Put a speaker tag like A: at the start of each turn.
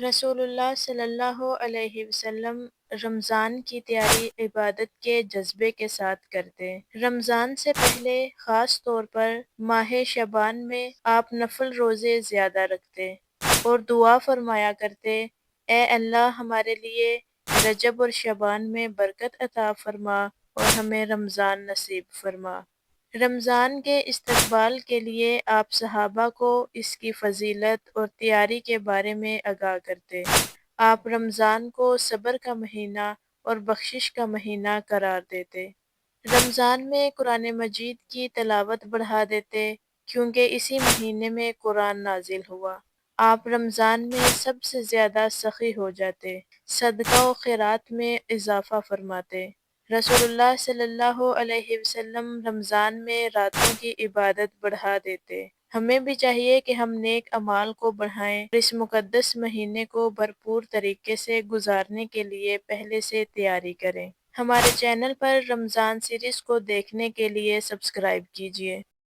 A: رسول اللہ صلی اللہ علیہ وسلم رمضان کی تیاری عبادت کے جذبے کے ساتھ کرتے۔ رمضان سے پہلے خاص طور پر ماہ شعبان میں آپ نفل روزے زیادہ رکھتے اور دعا فرمایا کرتے، اے اللہ ہمارے لیے رجب اور شعبان میں برکت عطا فرما اور ہمیں رمضان نصیب فرما۔ رمضان کے استقبال کے لیے آپ صحابہ کو اس کی فضیلت اور تیاری کے بارے میں آگاہ کرتے۔ آپ رمضان کو صبر کا مہینہ اور بخشش کا مہینہ قرار دیتے۔ رمضان میں قرآن مجید کی تلاوت بڑھا دیتے کیونکہ اسی مہینے میں قرآن نازل ہوا۔ آپ رمضان میں سب سے زیادہ سخی ہو جاتے، صدقہ و خیرات میں اضافہ فرماتے۔ رسول اللہ صلی اللہ علیہ وسلم رمضان میں راتوں کی عبادت بڑھا دیتے۔ ہمیں بھی چاہیے کہ ہم نیک اعمال کو بڑھائیں اور اس مقدس مہینے کو بھرپور طریقے سے گزارنے کے لیے پہلے سے تیاری کریں۔ ہمارے چینل پر رمضان سیریز کو دیکھنے کے لیے سبسکرائب کیجیے۔